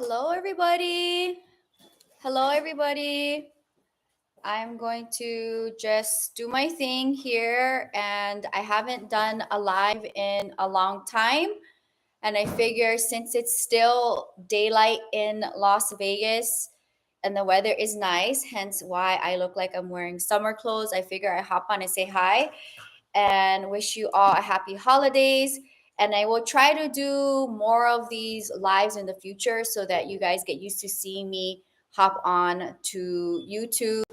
Hello, everybody. Hello, everybody. I'm going to just do my thing here, and I haven't done a live in a long time. And I figure since it's still daylight in Las Vegas and the weather is nice, hence why I look like I'm wearing summer clothes, I figure I hop on and say hi and wish you all a happy holidays. And I will try to do more of these lives in the future so that you guys get used to seeing me hop on to YouTube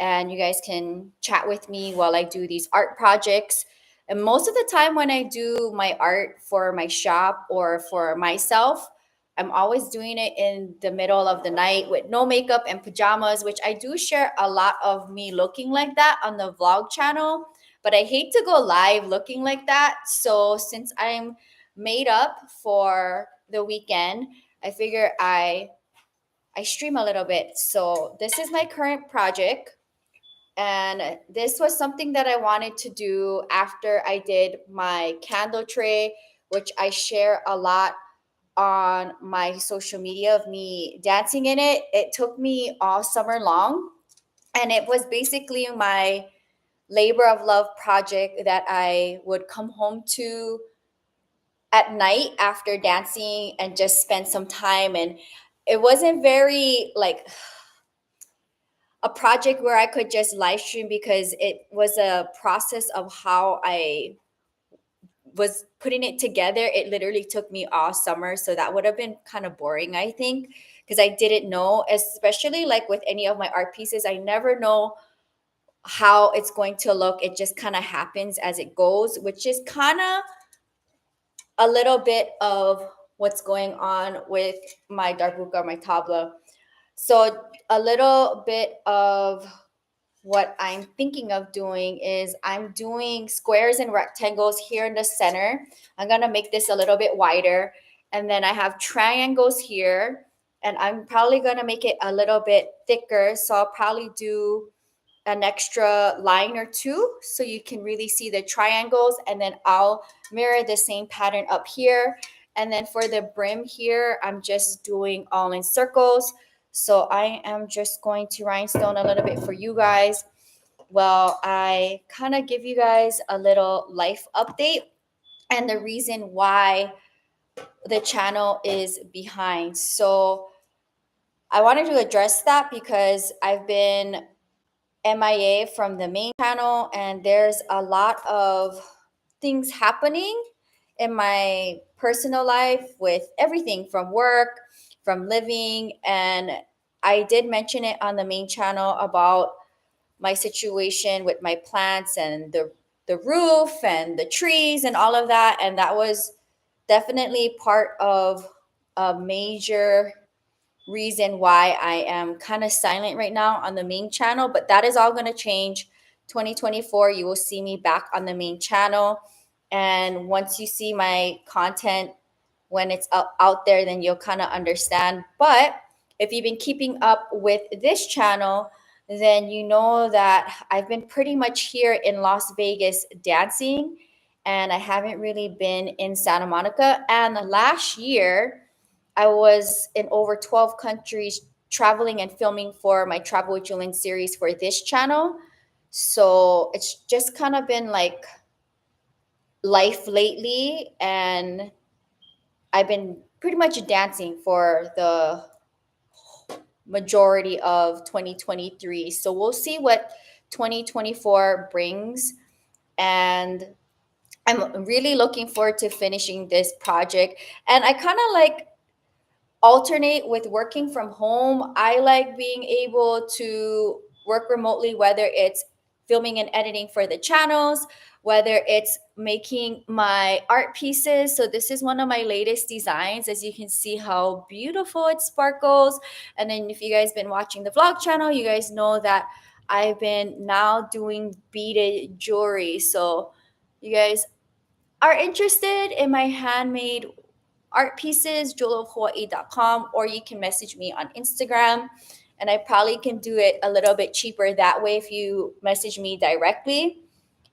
and you guys can chat with me while I do these art projects. And most of the time, when I do my art for my shop or for myself, I'm always doing it in the middle of the night with no makeup and pajamas, which I do share a lot of me looking like that on the vlog channel. But I hate to go live looking like that. So since I'm made up for the weekend, I figure I stream a little bit. So this is my current project. And this was something that I wanted to do after I did my candle tray, which I share a lot on my social media of me dancing in it. It took me all summer long. And it was basically my labor of love project that I would come home to at night after dancing and just spend some time. And it wasn't very like a project where I could just live stream because it was a process of how I was putting it together. It literally took me all summer. So that would have been kind of boring, I think, because I didn't know, especially like with any of my art pieces, I never know how it's going to look. It just kind of happens as it goes, which is kind of a little bit of what's going on with my darbuka, my tabla. So a little bit of what I'm thinking of doing is I'm doing squares and rectangles here in the center. I'm going to make this a little bit wider. And then I have triangles here. And I'm probably going to make it a little bit thicker. So I'll probably do an extra line or two so you can really see the triangles. And then I'll mirror the same pattern up here. And then for the brim here, I'm just doing all in circles. So I am just going to rhinestone a little bit for you guys. Well, I kind of give you guys a little life update and the reason why the channel is behind. So I wanted to address that because I've been MIA from the main channel and there's a lot of things happening in my personal life with everything from work, from living. And I did mention it on the main channel about my situation with my plants and the roof and the trees and all of that, and that was definitely part of a major reason why I am kind of silent right now on the main channel, but that is all going to change. 2024, you will see me back on the main channel, and once you see my content when it's out there, then you'll kind of understand. But if you've been keeping up with this channel, then you know that I've been pretty much here in Las Vegas dancing, and I haven't really been in Santa Monica. And last year, I was in over 12 countries traveling and filming for my Travel with Julian series for this channel. So it's just kind of been like life lately, and I've been pretty much dancing for the majority of 2023. So we'll see what 2024 brings. And I'm really looking forward to finishing this project. And I kind of like alternate with working from home. I like being able to work remotely, whether it's filming and editing for the channels, whether it's making my art pieces. So this is one of my latest designs. As you can see how beautiful it sparkles. And then if you guys been watching the vlog channel, you guys know that I've been now doing beaded jewelry. So you guys are interested in my handmade art pieces, jewelofhawaii.com, or you can message me on Instagram. And I probably can do it a little bit cheaper that way if you message me directly.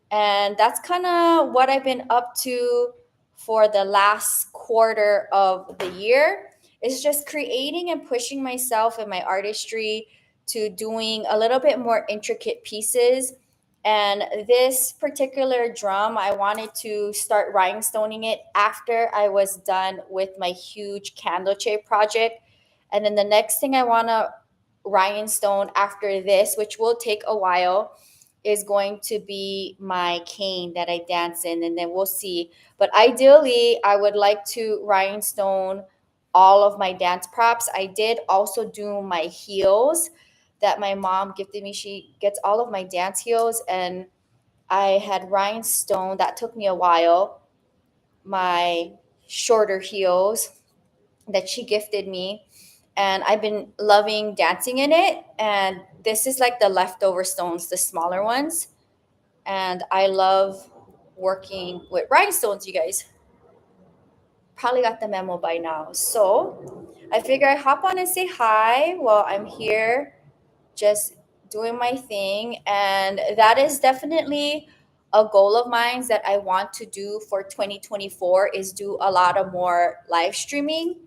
And that's kind of what I've been up to for the last quarter of the year. It's just creating and pushing myself and my artistry to doing a little bit more intricate pieces. And this particular drum, I wanted to start rhinestoning it after I was done with my huge candle shape project. And then the next thing I want to rhinestone after this, which will take a while, is going to be my cane that I dance in, and then we'll see. But ideally, I would like to rhinestone all of my dance props. I did also do my heels that my mom gifted me. She gets all of my dance heels, and I had rhinestone. That took me a while. My shorter heels that she gifted me, and I've been loving dancing in it. And this is like the leftover stones, the smaller ones, and I love working with rhinestones. You guys probably got the memo by now. So I figure I hop on and say hi while I'm here just doing my thing. And that is definitely a goal of mine that I want to do for 2024 is do a lot of more live streaming.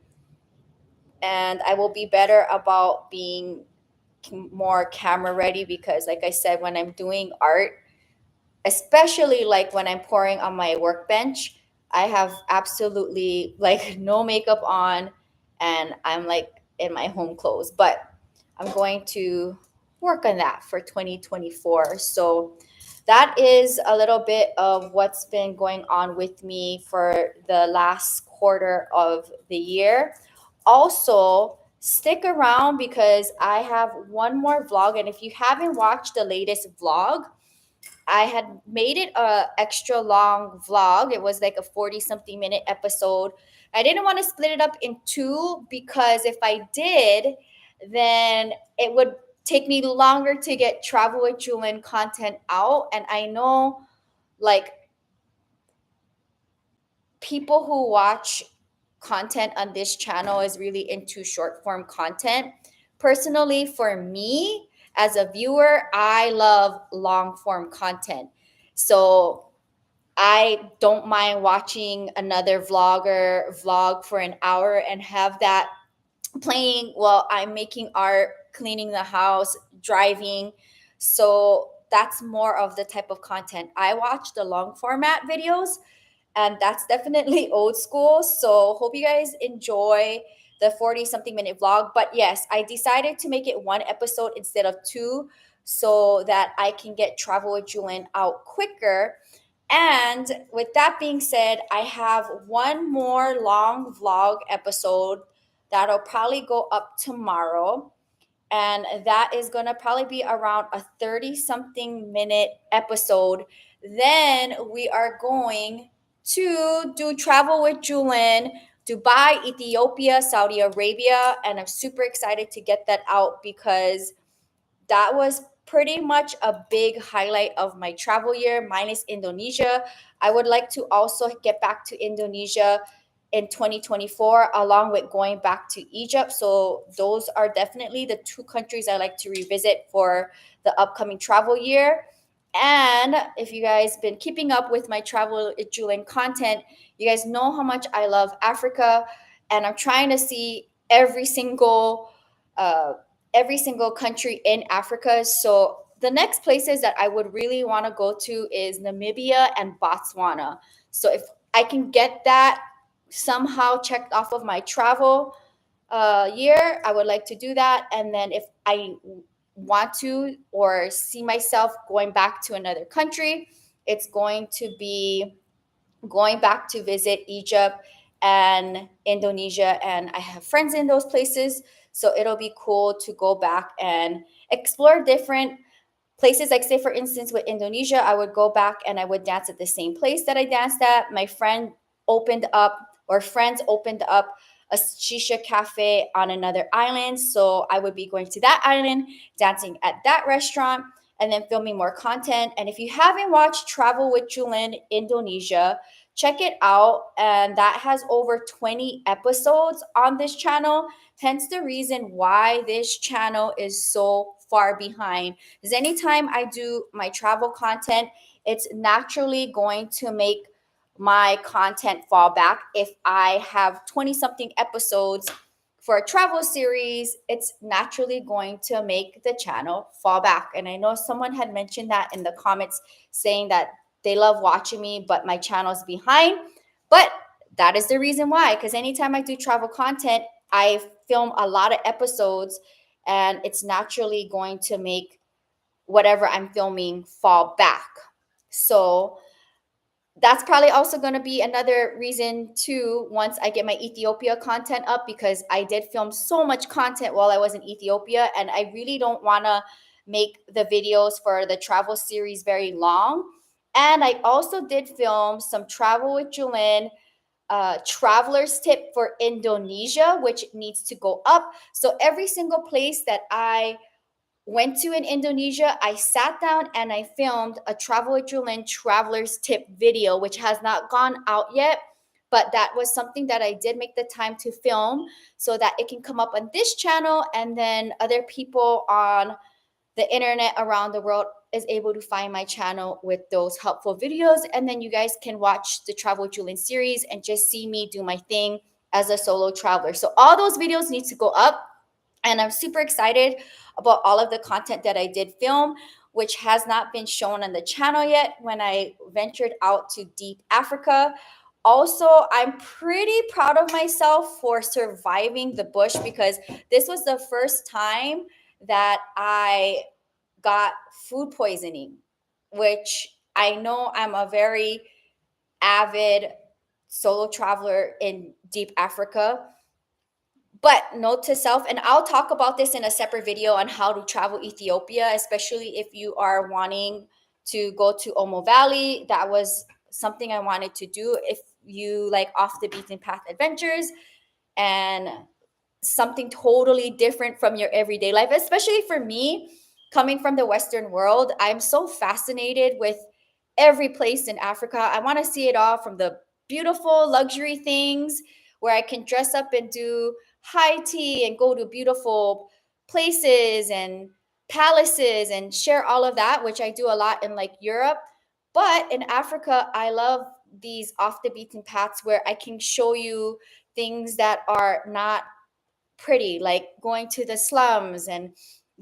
And I will be better about being more camera ready because like I said, when I'm doing art, especially like when I'm pouring on my workbench, I have absolutely like no makeup on and I'm like in my home clothes. But I'm going to work on that for 2024. So that is a little bit of what's been going on with me for the last quarter of the year. Also, stick around because I have one more vlog. And if you haven't watched the latest vlog, I had made it a extra long vlog. It was like a 40 something minute episode. I didn't want to split it up in two because if I did, then it would take me longer to get Travel with Julian content out. And I know like people who watch content on this channel is really into short form content. Personally, for me as a viewer, I love long form content. So I don't mind watching another vlogger vlog for an hour and have that playing while I'm making art, cleaning the house, driving. So that's more of the type of content. I watch the long format videos, and that's definitely old school. So hope you guys enjoy the 40 something minute vlog. But yes, I decided to make it one episode instead of two so that I can get Travel with Julian out quicker. And with that being said, I have one more long vlog episode that'll probably go up tomorrow. And that is going to probably be around a 30 something minute episode. Then we are going to do Travel with Julian, Dubai, Ethiopia, Saudi Arabia. And I'm super excited to get that out because that was pretty much a big highlight of my travel year, minus Indonesia. I would like to also get back to Indonesia in 2024, along with going back to Egypt. So, those are definitely the two countries I like to revisit for the upcoming travel year. And if you guys been keeping up with my Travel with Julian content, you guys know how much I love Africa, and I'm trying to see uh, every single country in Africa. So the next places that I would really want to go to is Namibia and Botswana. So if I can get that somehow checked off of my travel year, I would like to do that. And then if I want to or see myself going back to another country, it's going to be going back to visit Egypt and Indonesia. And I have friends in those places. So it'll be cool to go back and explore different places. Like, say, for instance, with Indonesia, I would go back and I would dance at the same place that I danced at. My friend opened up, or friends opened up a shisha cafe on another island. So I would be going to that island, dancing at that restaurant, and then filming more content. And if you haven't watched Travel with Julian Indonesia, check it out. And that has over 20 episodes on this channel. Hence the reason why this channel is so far behind. Because anytime I do my travel content, it's naturally going to make my content fall back if I have 20 something episodes for a travel series, it's naturally going to make the channel fall back. And I know someone had mentioned that in the comments, saying that they love watching me, but my channel's behind. But that is the reason why, because anytime I do travel content, I film a lot of episodes, and it's naturally going to make whatever I'm filming fall back. So that's probably also going to be another reason too, once I get my Ethiopia content up, because I did film so much content while I was in Ethiopia, and I really don't want to make the videos for the travel series very long. And I also did film some travel with Julin, traveler's tip for Indonesia, which needs to go up. So every single place that I went to in Indonesia, I sat down and I filmed a Travel with Julin traveler's tip video, which has not gone out yet. But that was something that I did make the time to film so that it can come up on this channel, and then other people on the internet around the world is able to find my channel with those helpful videos. And then you guys can watch the Travel with Julin series and just see me do my thing as a solo traveler. So all those videos need to go up. And I'm super excited about all of the content that I did film, which has not been shown on the channel yet when I ventured out to deep Africa. Also, I'm pretty proud of myself for surviving the bush, because this was the first time that I got food poisoning, which I know I'm a very avid solo traveler in deep Africa. But note to self, and I'll talk about this in a separate video on how to travel Ethiopia, especially if you are wanting to go to Omo Valley. That was something I wanted to do if you like off the beaten path adventures and something totally different from your everyday life, especially for me, coming from the Western world. I'm so fascinated with every place in Africa. I want to see it all, from the beautiful luxury things where I can dress up and do high tea and go to beautiful places and palaces and share all of that, which I do a lot in like Europe. But in Africa, I love these off the beaten paths where I can show you things that are not pretty, like going to the slums and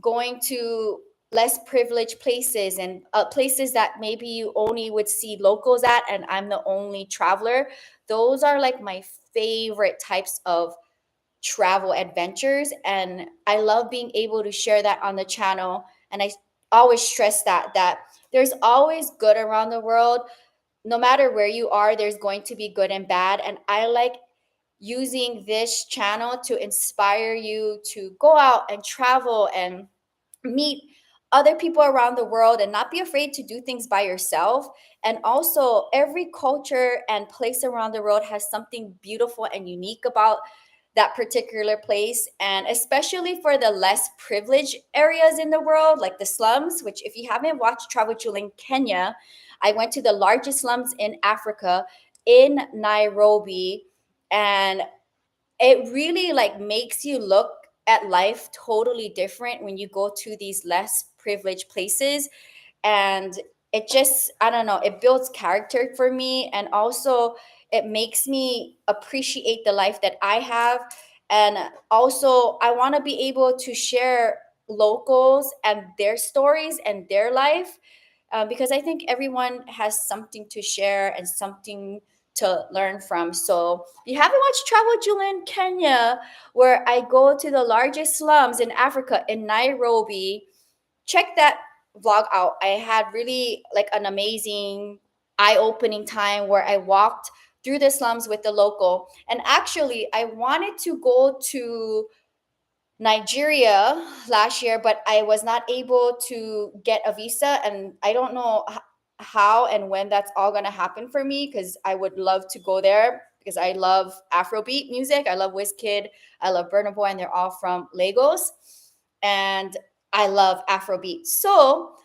going to less privileged places, and places that maybe you only would see locals at, and I'm the only traveler. Those are like my favorite types of travel adventures, and I love being able to share that on the channel. And I always stress that there's always good around the world. No matter where you are, there's going to be good and bad, and I like using this channel to inspire you to go out and travel and meet other people around the world and not be afraid to do things by yourself. And also, every culture and place around the world has something beautiful and unique about that particular place. And especially for the less privileged areas in the world, like the slums, which, if you haven't watched Travel Julin Kenya, I went to the largest slums in Africa, in Nairobi. And it really like makes you look at life totally different when you go to these less privileged places. And it just, I don't know, it builds character for me, and also it makes me appreciate the life that I have. And also, I want to be able to share locals and their stories and their life, because I think everyone has something to share and something to learn from. So if you haven't watched Travel Julin Kenya, where I go to the largest slums in Africa, in Nairobi, check that vlog out. I had really like an amazing eye-opening time where I walked through the slums with the local. And actually, I wanted to go to Nigeria last year, but I was not able to get a visa, and I don't know how and when that's all going to happen for me, because I would love to go there because I love Afrobeat music. I love Wizkid, I love Burna Boy, and they're all from Lagos, and I love Afrobeat. So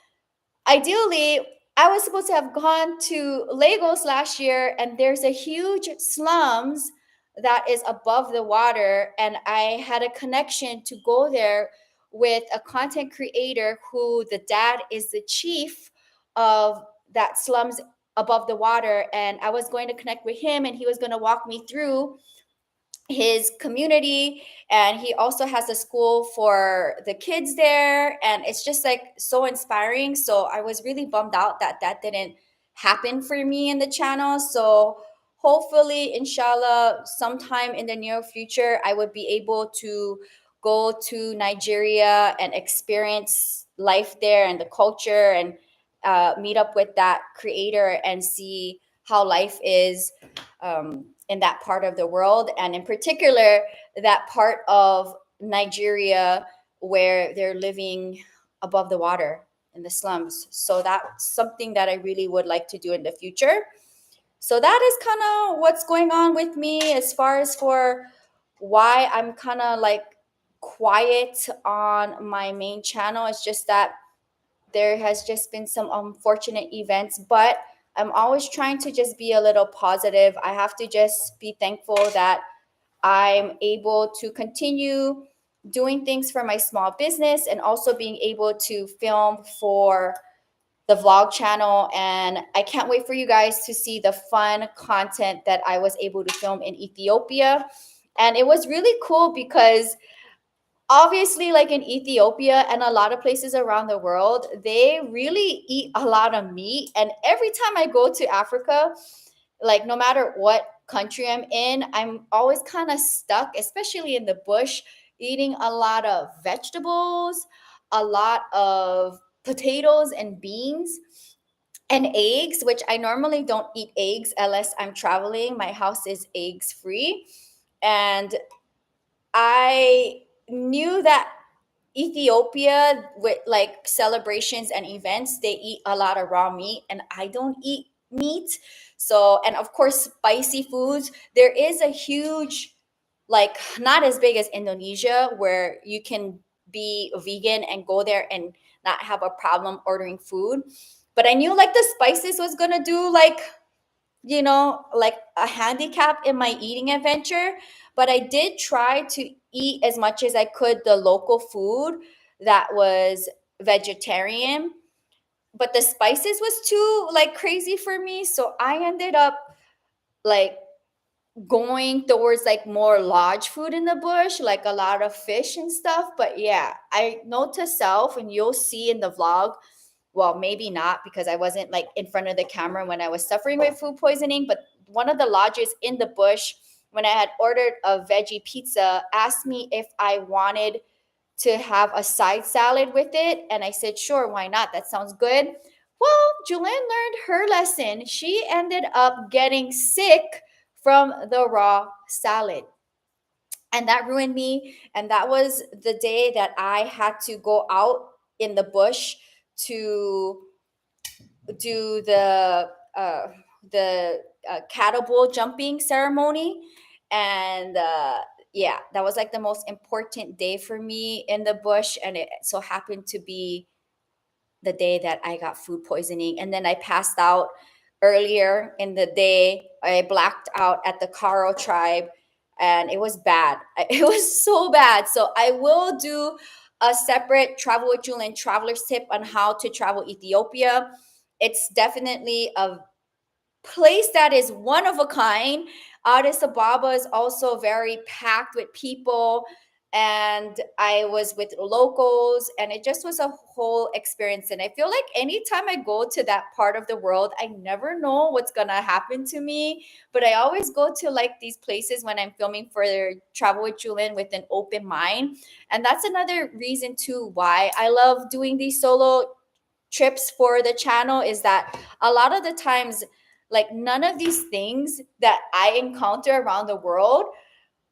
ideally, I was supposed to have gone to Lagos last year, and there's a huge slums that is above the water. And I had a connection to go there with a content creator who the dad is the chief of that slums above the water. And I was going to connect with him, and he was going to walk me through his community, and he also has a school for the kids there, and it's just like so inspiring. So I was really bummed out that that didn't happen for me in the channel. So hopefully, inshallah, sometime in the near future I would be able to go to Nigeria and experience life there and the culture, and meet up with that creator and see how life is in that part of the world, and in particular that part of Nigeria where they're living above the water in the slums. So that's something that I really would like to do in the future. So that is kind of what's going on with me as far as for why I'm kind of like quiet on my main channel. It's just that there has just been some unfortunate events, but I'm always trying to just be a little positive. I have to just be thankful that I'm able to continue doing things for my small business, and also being able to film for the vlog channel. And I can't wait for you guys to see the fun content that I was able to film in Ethiopia. And it was really cool because obviously, like in Ethiopia and a lot of places around the world, they really eat a lot of meat. And every time I go to Africa, like no matter what country I'm in, I'm always kind of stuck, especially in the bush, eating a lot of vegetables, a lot of potatoes and beans and eggs, which I normally don't eat eggs unless I'm traveling. My house is eggs free. And I knew that Ethiopia, with like celebrations and events, they eat a lot of raw meat, and I don't eat meat. So, and of course, spicy foods. There is a huge, like, not as big as Indonesia, where you can be vegan and go there and not have a problem ordering food. But I knew like the spices was gonna do like, like a handicap in my eating adventure. But I did try to eat as much as I could the local food that was vegetarian. But the spices was too like crazy for me. So I ended up like going towards like more lodge food in the bush, like a lot of fish and stuff. But yeah, I note to self, and you'll see in the vlog, well, maybe not because I wasn't like in front of the camera when I was suffering with food poisoning, but one of the lodges in the bush, when I had ordered a veggie pizza, asked me if I wanted to have a side salad with it. And I said, sure, why not? That sounds good. Well, Julian learned her lesson. She ended up getting sick from the raw salad. And that ruined me. And that was the day that I had to go out in the bush to do uh, the cattle bull jumping ceremony. And yeah, that was like the most important day for me in the bush, and it so happened to be the day that I got food poisoning. And then I passed out earlier in the day. I blacked out at the Karo tribe, and it was bad. It was so bad. So I will do a separate Travel with Julian traveler's tip on how to travel Ethiopia. It's definitely a place that is one of a kind. Addis Ababa is also very packed with people, and I was with locals, and it just was a whole experience. And I feel like anytime I go to that part of the world, I never know what's gonna happen to me. But I always go to like these places when I'm filming for Travel with Julian with an open mind. And that's another reason too why I love doing these solo trips for the channel, is that a lot of the times, like none of these things that I encounter around the world,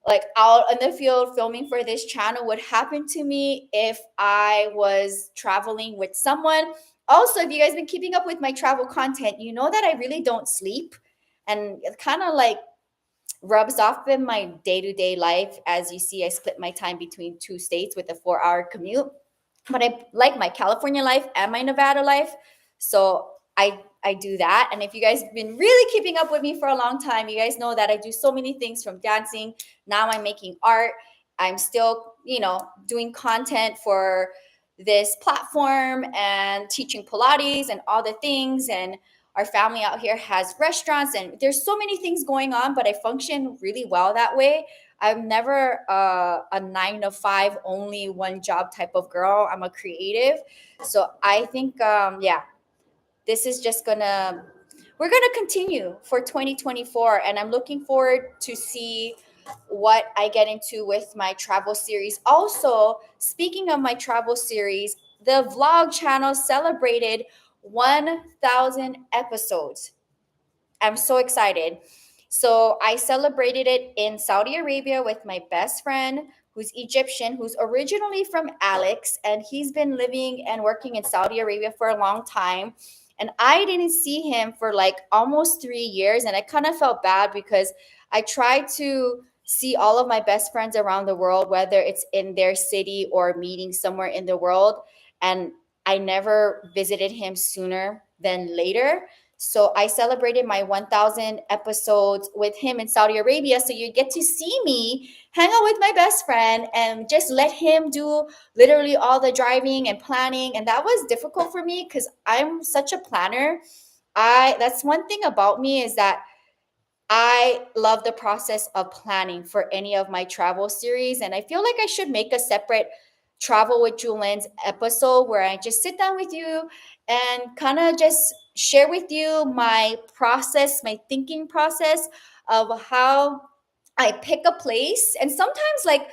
like out in the field filming for this channel, would happen to me if I was traveling with someone. Also, if you guys been keeping up with my travel content, you know that I really don't sleep, and it kind of like rubs off in my day-to-day life. As you see, I split my time between two states with a 4-hour commute, but I like my California life and my Nevada life. So I do that. And if you guys have been really keeping up with me for a long time, you guys know that I do so many things, from dancing. Now I'm making art. I'm still, doing content for this platform and teaching Pilates and all the things. And our family out here has restaurants, and there's so many things going on, but I function really well that way. I'm never a 9 to 5 only one job type of girl. I'm a creative. So I think yeah, this is just gonna we're gonna continue for 2024, and I'm looking forward to see what I get into with my travel series. Also, speaking of my travel series, the vlog channel celebrated 1,000 episodes. I'm so excited. So I celebrated it in Saudi Arabia with my best friend who's Egyptian, who's originally from Alex, and he's been living and working in Saudi Arabia for a long time. And I didn't see him for like almost 3 years. And I kind of felt bad because I tried to see all of my best friends around the world, whether it's in their city or meeting somewhere in the world. And I never visited him sooner than later. So I celebrated my 1,000 episodes with him in Saudi Arabia. So you get to see me hang out with my best friend and just let him do literally all the driving and planning. And that was difficult for me because I'm such a planner. That's one thing about me is that I love the process of planning for any of my travel series. And I feel like I should make a separate travel with Julian's episode where I just sit down with you and kind of just share with you my process, my thinking process of how I pick a place. And sometimes, like,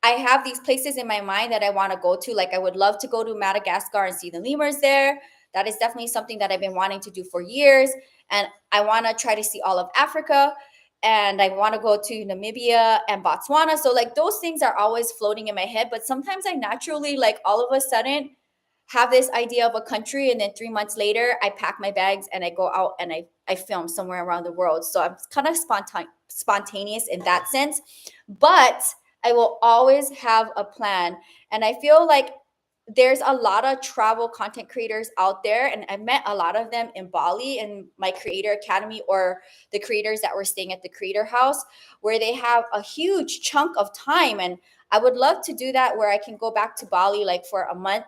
I have these places in my mind that I want to go to. Like, I would love to go to Madagascar and see the lemurs there. That is definitely something that I've been wanting to do for years. And I want to try to see all of Africa, and I want to go to Namibia and Botswana. So like those things are always floating in my head, but sometimes I naturally like all of a sudden have this idea of a country, and then 3 months later I pack my bags and I go out and I film somewhere around the world. So I'm kind of spontaneous in that sense, but I will always have a plan. And I feel like there's a lot of travel content creators out there, and I've met a lot of them in Bali in my creator academy, or the creators that were staying at the creator house, where they have a huge chunk of time. And I would love to do that, where I can go back to Bali like for a month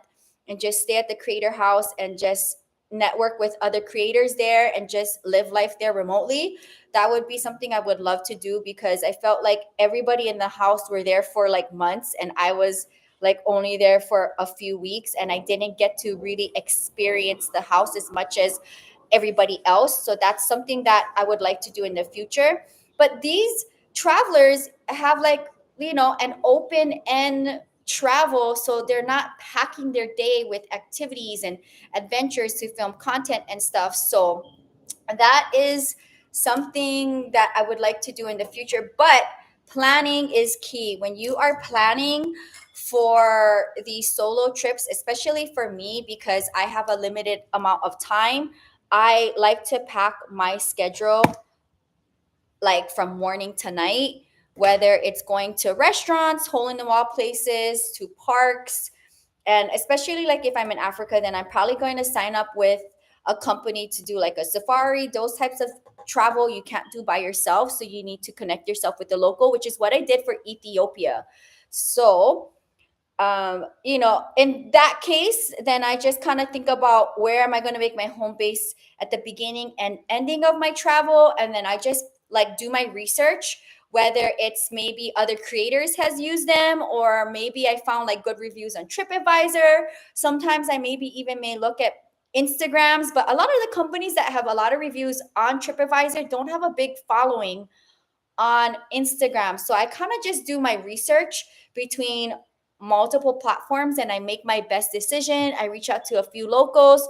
and just stay at the creator house and just network with other creators there and just live life there remotely. That would be something I would love to do, because I felt like everybody in the house were there for like months and I was like only there for a few weeks, and I didn't get to really experience the house as much as everybody else. So that's something that I would like to do in the future. But these travelers have like, an open end travel, so they're not packing their day with activities and adventures to film content and stuff. So that is something that I would like to do in the future. But planning is key. When you are planning for these solo trips, especially for me, because I have a limited amount of time, I like to pack my schedule like from morning to night, whether it's going to restaurants, hole in the wall places, to parks. And especially like if I'm in Africa, then I'm probably going to sign up with a company to do like a safari, those types of travel you can't do by yourself. So you need to connect yourself with the local, which is what I did for Ethiopia. So, in that case, then I just kind of think about where am I going to make my home base at the beginning and ending of my travel. And then I just like do my research, whether it's maybe other creators has used them, or maybe I found like good reviews on TripAdvisor. Sometimes I maybe even may look at Instagrams, but a lot of the companies that have a lot of reviews on TripAdvisor don't have a big following on Instagram. So I kind of just do my research between multiple platforms and I make my best decision. I reach out to a few locals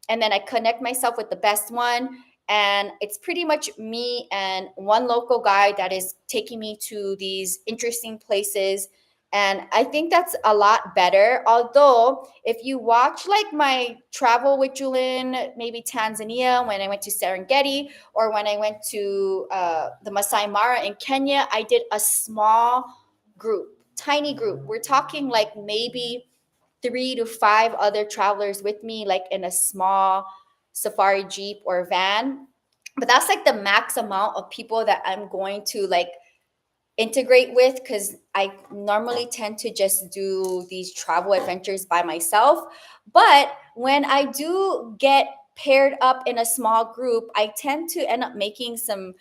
and then I connect myself with the best one. And it's pretty much me and one local guide that is taking me to these interesting places. And I think that's a lot better. Although, if you watch like my travel with Julian, maybe Tanzania, when I went to Serengeti, or when I went to the Masai Mara in Kenya, I did a small group, tiny group. We're talking like maybe 3 to 5 other travelers with me, like in a small safari jeep or van. But that's like the max amount of people that I'm going to like integrate with, because I normally tend to just do these travel adventures by myself. But when I do get paired up in a small group, I tend to end up making some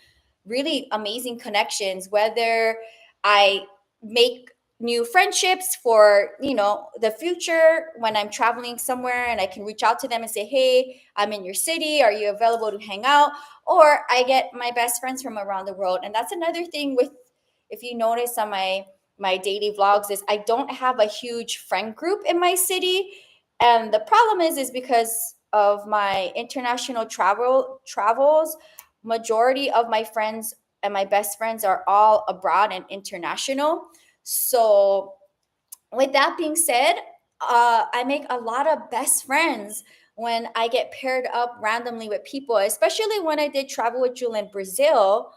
really amazing connections, whether I make new friendships for, the future when I'm traveling somewhere, and I can reach out to them and say, hey, I'm in your city, are you available to hang out? Or I get my best friends from around the world. And that's another thing with, if you notice on my daily vlogs, is I don't have a huge friend group in my city. And the problem is because of my international travels, majority of my friends and my best friends are all abroad and international. So with that being said, I make a lot of best friends when I get paired up randomly with people, especially when I did travel with Julie in Brazil.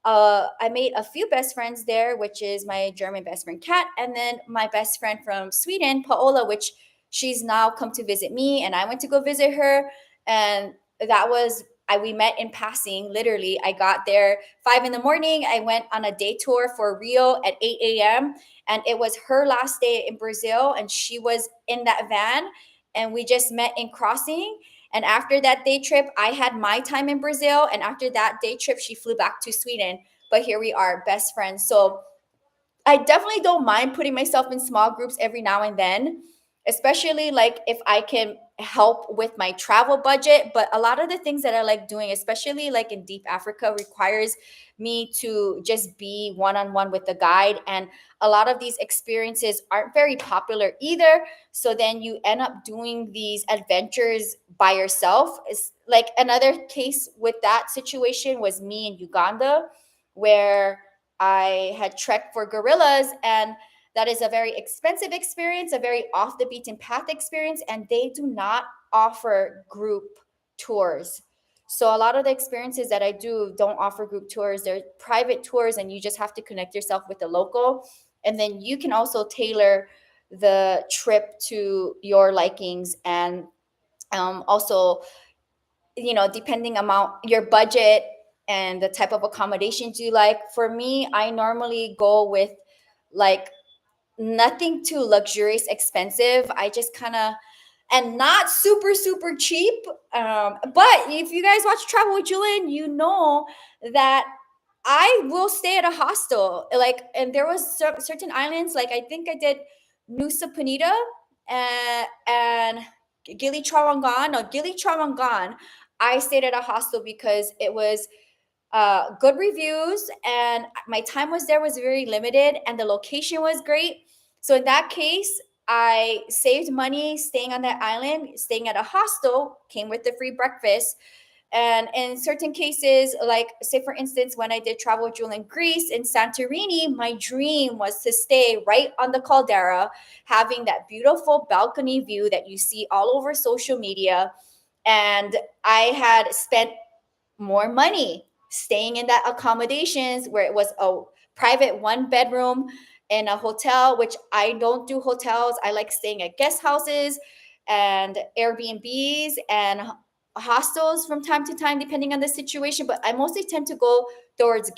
I made a few best friends there, which is my German best friend Kat, and then my best friend from Sweden, Paola, which she's now come to visit me, and I went to go visit her, and that was we met in passing. Literally, I got there 5 in the morning. I went on a day tour for Rio at 8 a.m., and it was her last day in Brazil, and she was in that van, and we just met in crossing. And after that day trip, I had my time in Brazil. And after that day trip, she flew back to Sweden. But here we are, best friends. So I definitely don't mind putting myself in small groups every now and then, especially like if I can help with my travel budget. But a lot of the things that I like doing, especially like in deep Africa, requires me to just be one on one with the guide. And a lot of these experiences aren't very popular either. So then you end up doing these adventures by yourself. It's like another case with that situation was me in Uganda, where I had trekked for gorillas, and that is a very expensive experience, a very off the beaten path experience, and they do not offer group tours. So a lot of the experiences that I do don't offer group tours. They're private tours, and you just have to connect yourself with the local, and then you can also tailor the trip to your likings, and also, depending amount your budget and the type of accommodations you like. For me, I normally go with like nothing too luxurious expensive. I just kind of, and not super super cheap. But if you guys watch Travel with Julian, you know that I will stay at a hostel. Like, and there was certain islands, like I think I did Nusa Penida and Gili Trawangan. No, Gili Trawangan. I stayed at a hostel because it was good reviews, and my time was there was very limited, and the location was great. So in that case, I saved money staying on that island. Staying at a hostel came with the free breakfast. And in certain cases, like say for instance, when I did travel with Julie in Greece, in Santorini, my dream was to stay right on the caldera, having that beautiful balcony view that you see all over social media. And I had spent more money staying in that accommodations where it was a private 1 bedroom in a hotel, which I don't do hotels. I like staying at guest houses and Airbnbs and hostels from time to time, depending on the situation. But I mostly tend to go towards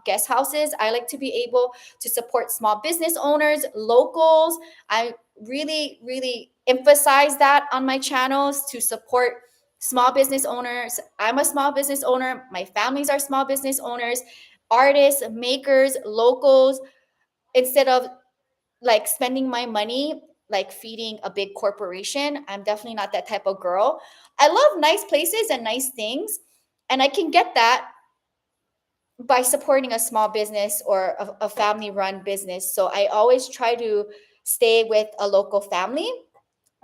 guest houses. I like to be able to support small business owners, locals. I really, really emphasize that on my channels, to support small business owners. I'm a small business owner. My families are small business owners, artists, makers, locals, instead of like spending my money like feeding a big corporation. I'm definitely not that type of girl. I love nice places and nice things, and I can get that by supporting a small business or a family run business. So I always try to stay with a local family.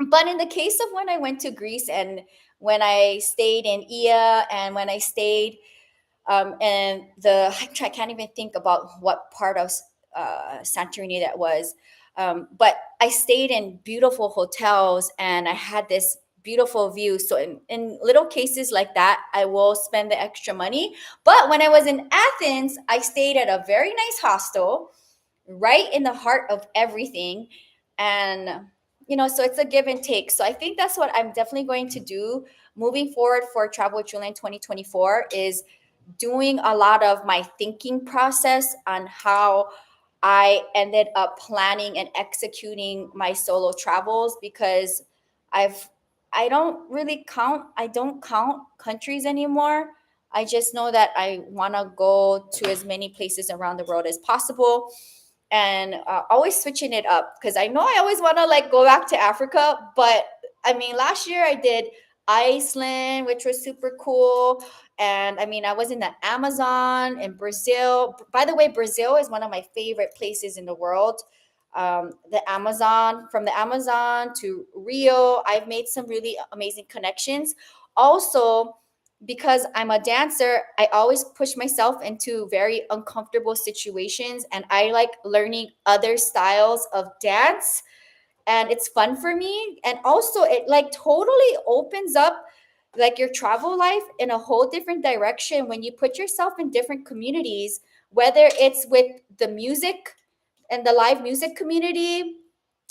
But in the case of when I went to Greece, and when I stayed in Ia, and when I stayed and I can't even think about what part of Santorini that was. But I stayed in beautiful hotels, and I had this beautiful view. So in little cases like that, I will spend the extra money. But when I was in Athens, I stayed at a very nice hostel right in the heart of everything. And so it's a give and take. So I think that's what I'm definitely going to do moving forward for Travel with Julian 2024, is doing a lot of my thinking process on how I ended up planning and executing my solo travels, because I've I don't count countries anymore. I just know that I want to go to as many places around the world as possible. and always switching it up because I know I always want to like go back to Africa. But I mean, last year I did Iceland, which was super cool. And I mean, I was in the Amazon in Brazil. By the way, Brazil is one of my favorite places in the world. The Amazon, from the Amazon to Rio, I've made some really amazing connections. Also, because I'm a dancer, I always push myself into very uncomfortable situations and I like learning other styles of dance, and it's fun for me. And also it like totally opens up like your travel life in a whole different direction when you put yourself in different communities, whether it's with the music and the live music community.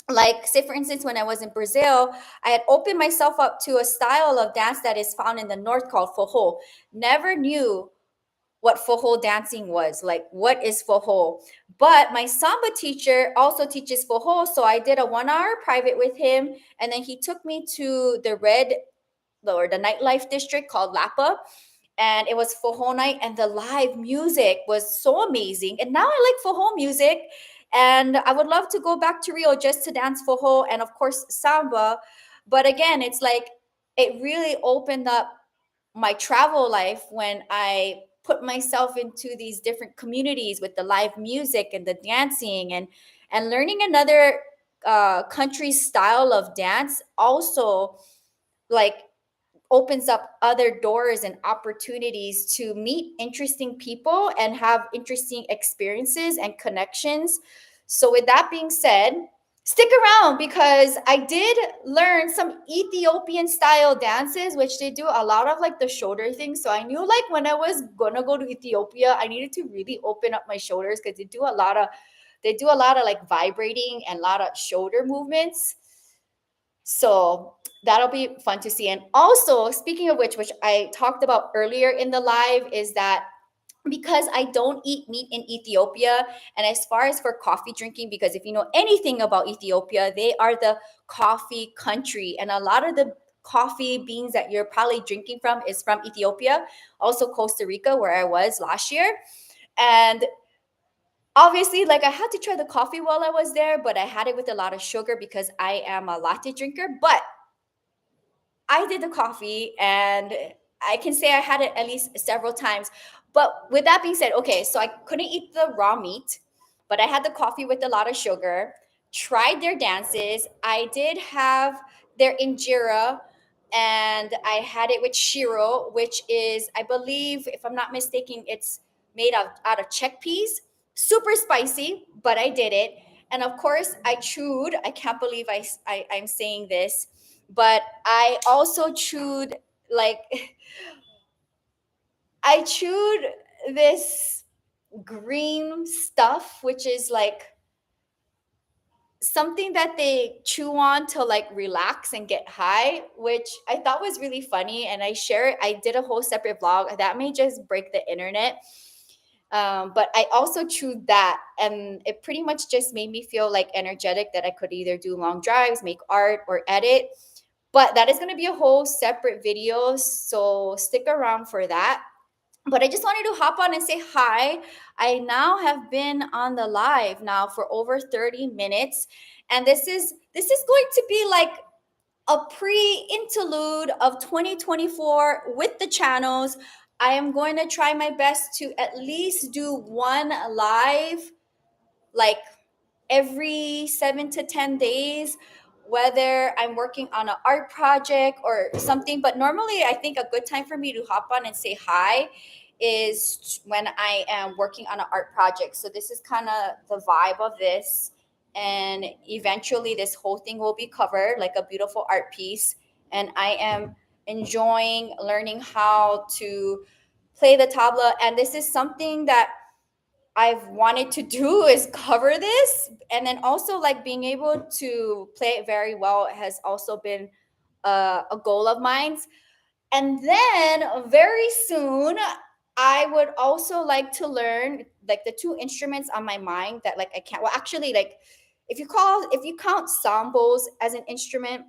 Like, say for instance, when I was in Brazil, I had opened myself up to a style of dance that is found in the north called forró. Never knew what forró dancing was, like what is forró. But my samba teacher also teaches forró, so I did a 1 hour private with him, and then he took me to the red or the nightlife district called Lapa, and it was forró night, and the live music was so amazing. And now I like forró music, and I would love to go back to Rio just to dance forró and of course samba. But again, it's like it really opened up my travel life when I put myself into these different communities with the live music and the dancing, and learning another country's style of dance also like opens up other doors and opportunities to meet interesting people and have interesting experiences and connections. So, with that being said, stick around because I did learn some Ethiopian style dances, which they do a lot of like the shoulder things. So, I knew like when I was gonna go to Ethiopia, I needed to really open up my shoulders because they do a lot of like vibrating and a lot of shoulder movements. So that'll be fun to see. And also, speaking of which I talked about earlier in the live, is that because I don't eat meat in Ethiopia, and as far as for coffee drinking, because if you know anything about Ethiopia, they are the coffee country, and a lot of the coffee beans that you're probably drinking from is from Ethiopia, also Costa Rica, where I was last year. And obviously, like I had to try the coffee while I was there, but I had it with a lot of sugar because I am a latte drinker. But I did the coffee and I can say I had it at least several times. But with that being said, okay, so I couldn't eat the raw meat, but I had the coffee with a lot of sugar, tried their dances. I did have their injera, and I had it with shiro, which is, I believe, if I'm not mistaken, it's made out of chickpeas. Super spicy, but I did it. And of course, I chewed. I can't believe I'm saying this, but I also chewed like I chewed this green stuff, which is like something that they chew on to like relax and get high, which I thought was really funny. And I did a whole separate vlog that may just break the internet. But I also chewed that, and it pretty much just made me feel like energetic that I could either do long drives, make art, or edit. But that is going to be a whole separate video, so stick around for that. But I just wanted to hop on and say hi. I now have been on the live now for over 30 minutes, and this is going to be like a pre-interlude of 2024 with the channels. I am going to try my best to at least do one live like every 7 to 10 days, whether I'm working on an art project or something. But normally, I think a good time for me to hop on and say hi is when I am working on an art project. So, this is kind of the vibe of this. And eventually, this whole thing will be covered like a beautiful art piece. And I am enjoying learning how to play the tabla. And this is something that I've wanted to do is cover this. And then also like being able to play it very well has also been a goal of mine. And then very soon, I would also like to learn like the two instruments on my mind that like I can't, well, actually, like if you count sound bowls as an instrument,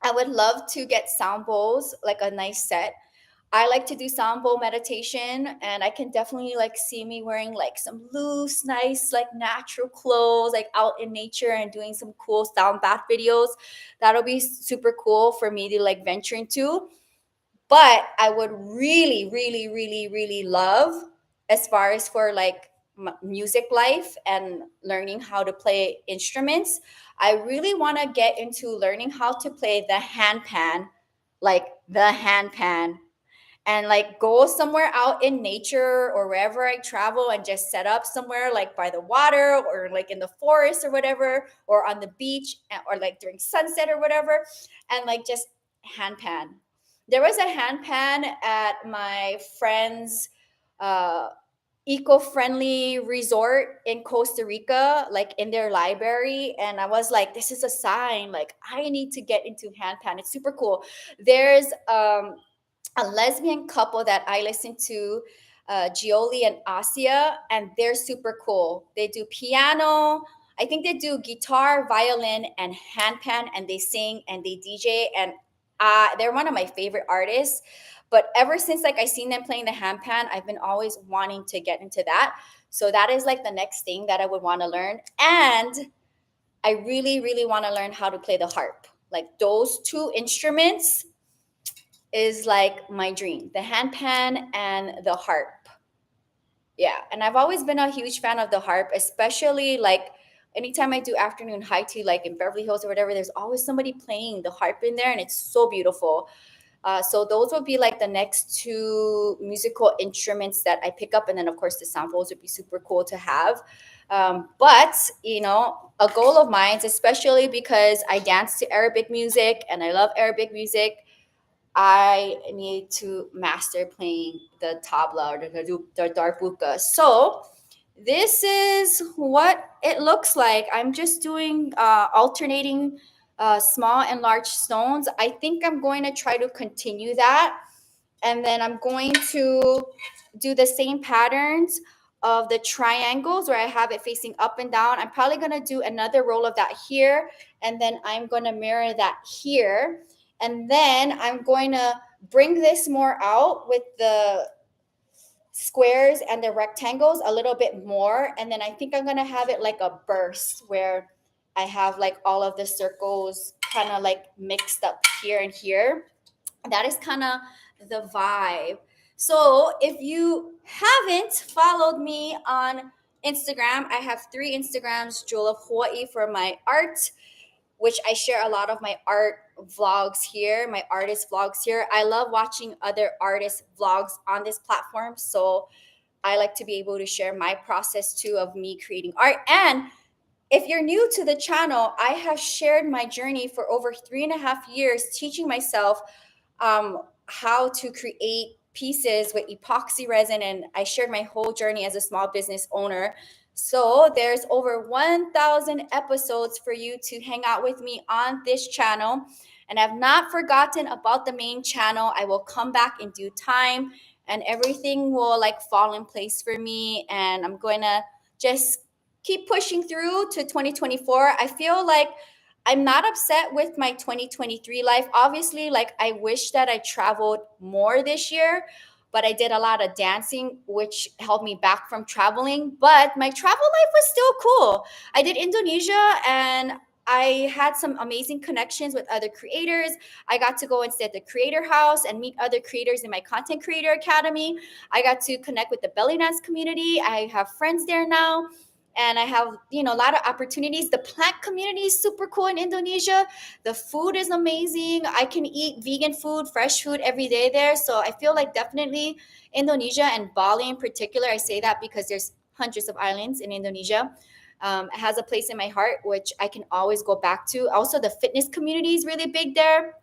I would love to get sound bowls, like a nice set. I like to do sound bowl meditation, and I can definitely like see me wearing like some loose, nice, like natural clothes, like out in nature and doing some cool sound bath videos. That'll be super cool for me to like venture into. But I would really, really, really, really love, as far as for like music life and learning how to play instruments, I really want to get into learning how to play the handpan, like the handpan, and like go somewhere out in nature or wherever I travel and just set up somewhere like by the water or like in the forest or whatever, or on the beach, or like during sunset or whatever, and like just handpan. There was a handpan at my friend's uh, eco-friendly resort in Costa Rica, like in their library. And I was like, this is a sign, like I need to get into handpan. It's super cool. There's a lesbian couple that I listen to, Gioli and Asia, and they're super cool. They do piano. I think they do guitar, violin, and handpan, and they sing and they DJ. And they're one of my favorite artists. But ever since like I seen them playing the handpan, I've been always wanting to get into that. So that is like the next thing that I would want to learn. And I really, really want to learn how to play the harp. Like those two instruments is like my dream, the handpan and the harp. Yeah, and I've always been a huge fan of the harp, especially like anytime I do afternoon high tea, like in Beverly Hills or whatever, there's always somebody playing the harp in there, and it's so beautiful. So those would be like the next two musical instruments that I pick up, and then of course the samples would be super cool to have. But you know, a goal of mine, especially because I dance to Arabic music and I love Arabic music, I need to master playing the tabla or the darbuka. So this is what it looks like. I'm just doing alternating small and large stones. I think I'm going to try to continue that. And then I'm going to do the same patterns of the triangles where I have it facing up and down. I'm probably going to do another roll of that here. And then I'm going to mirror that here. And then I'm going to bring this more out with the squares and the rectangles a little bit more. And then I think I'm going to have it like a burst where I have like all of the circles kind of like mixed up here and here. That is kind of the vibe. So if you haven't followed me on Instagram, I have 3 Instagrams: Jewel of Hawaii for my art, which I share a lot of my art vlogs here, my artist vlogs here. I love watching other artist vlogs on this platform. So I like to be able to share my process too of me creating art. And if you're new to the channel, I have shared my journey for over 3.5 years teaching myself how to create pieces with epoxy resin. And I shared my whole journey as a small business owner. So there's over 1,000 episodes for you to hang out with me on this channel. And I've not forgotten about the main channel. I will come back in due time and everything will like fall in place for me. And I'm going to just keep pushing through to 2024. I feel like I'm not upset with my 2023 life. Obviously, like I wish that I traveled more this year, but I did a lot of dancing, which held me back from traveling. But my travel life was still cool. I did Indonesia and I had some amazing connections with other creators. I got to go and stay at the creator house and meet other creators in my content creator academy. I got to connect with the belly dance community. I have friends there now, and I have, you know, a lot of opportunities. The plant community is super cool in Indonesia. The food is amazing. I can eat vegan food, fresh food every day there. So I feel like definitely Indonesia, and Bali in particular, I say that because there's hundreds of islands in Indonesia. It has a place in my heart, which I can always go back to. Also, the fitness community is really big there.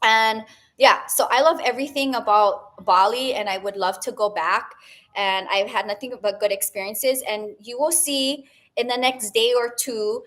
And yeah, so I love everything about Bali and I would love to go back. And I've had nothing but good experiences. And you will see in the next day or two,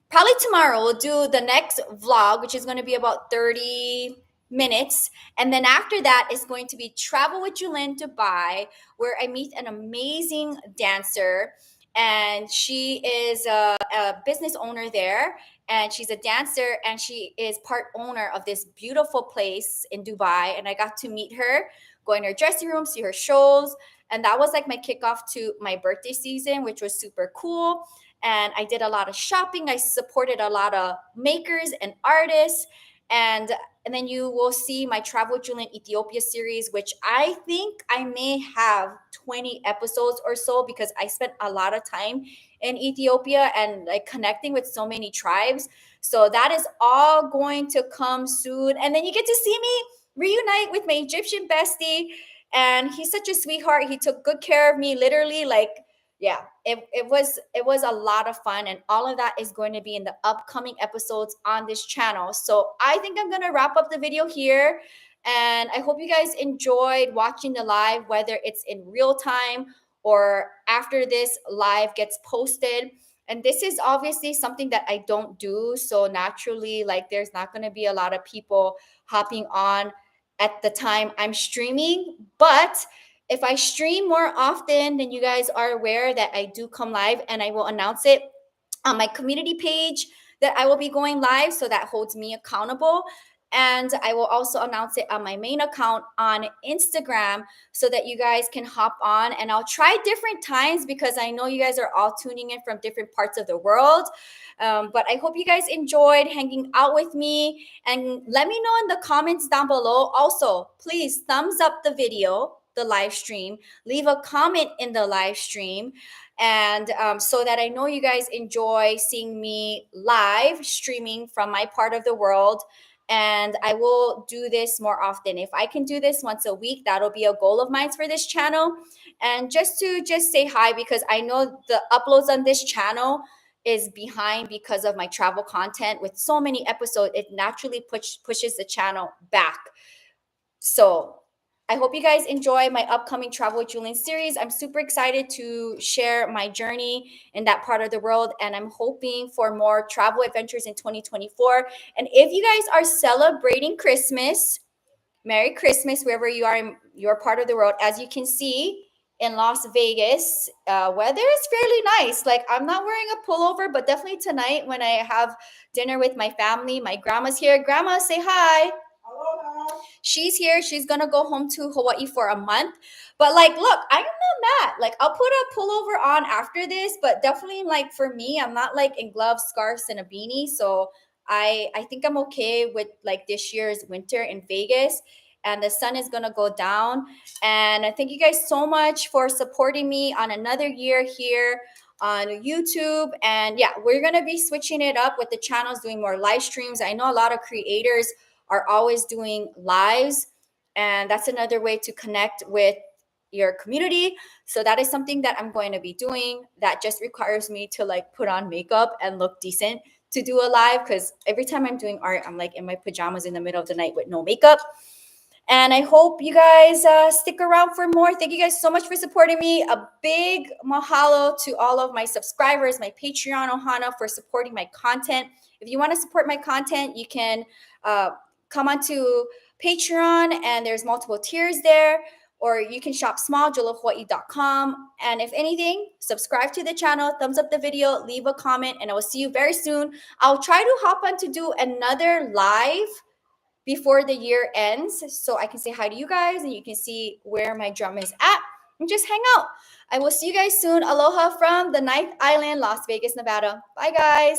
probably tomorrow, we'll do the next vlog, which is going to be about 30 minutes. And then after that is going to be Travel with Julin Dubai, where I meet an amazing dancer. and she is a business owner there, and she's a dancer, and she is part owner of this beautiful place in Dubai. And I got to meet her, go in her dressing room, see her shows, and that was like my kickoff to my birthday season, which was super cool. And I did a lot of shopping. I supported a lot of makers and artists, and then you will see my Travel Julian Ethiopia series, which I think I may have 20 episodes or so, because I spent a lot of time in Ethiopia and like connecting with so many tribes. So that is all going to come soon. And then you get to see me reunite with my Egyptian bestie. And he's such a sweetheart. He took good care of me, literally. Like, yeah, it was a lot of fun, and all of that is going to be in the upcoming episodes on this channel. So I think I'm gonna wrap up the video here, and I hope you guys enjoyed watching the live, whether it's in real time or after this live gets posted. And this is obviously something that I don't do, so naturally, like, there's not going to be a lot of people hopping on at the time I'm streaming. But if I stream more often, then you guys are aware that I do come live, and I will announce it on my community page that I will be going live. So that holds me accountable. And I will also announce it on my main account on Instagram, so that you guys can hop on. And I'll try different times, because I know you guys are all tuning in from different parts of the world. But I hope you guys enjoyed hanging out with me. And let me know in the comments down below. Also, please thumbs up the video, the live stream, leave a comment in the live stream, and so that I know you guys enjoy seeing me live streaming from my part of the world. And I will do this more often. If I can do this once a week, that'll be a goal of mine for this channel. And just to say hi, because I know the uploads on this channel is behind because of my travel content. With so many episodes, it naturally pushes the channel back. So I hope you guys enjoy my upcoming Travel with Julian series. I'm super excited to share my journey in that part of the world, and I'm hoping for more travel adventures in 2024. And if you guys are celebrating Christmas, Merry Christmas, wherever you are in your part of the world. As you can see in Las Vegas, weather is fairly nice. Like, I'm not wearing a pullover, but definitely tonight when I have dinner with my family, my grandma's here. Grandma, say hi. She's here. She's gonna go home to Hawaii for a month. But like, look, I'm not mad. Like, I'll put a pullover on after this, but definitely, like, for me, I'm not like in gloves, scarves, and a beanie. So I think I'm okay with like this year's winter in Vegas. And the sun is gonna go down. And I thank you guys so much for supporting me on another year here on YouTube. And yeah, we're gonna be switching it up with the channels, doing more live streams. I know a lot of creators are always doing lives, and that's another way to connect with your community. So that is something that I'm going to be doing. That just requires me to like put on makeup and look decent to do a live, because every time I'm doing art, I'm like in my pajamas in the middle of the night with no makeup. And I hope you guys stick around for more. Thank you guys so much for supporting me. A big mahalo to all of my subscribers, my Patreon Ohana, for supporting my content. If you want to support my content, you can come onto Patreon, and there's multiple tiers there. Or you can shop small, jewelofhawaii.com. And if anything, subscribe to the channel, thumbs up the video, leave a comment, and I will see you very soon. I'll try to hop on to do another live before the year ends, so I can say hi to you guys and you can see where my drum is at and just hang out. I will see you guys soon. Aloha from the Ninth Island, Las Vegas, Nevada. Bye, guys.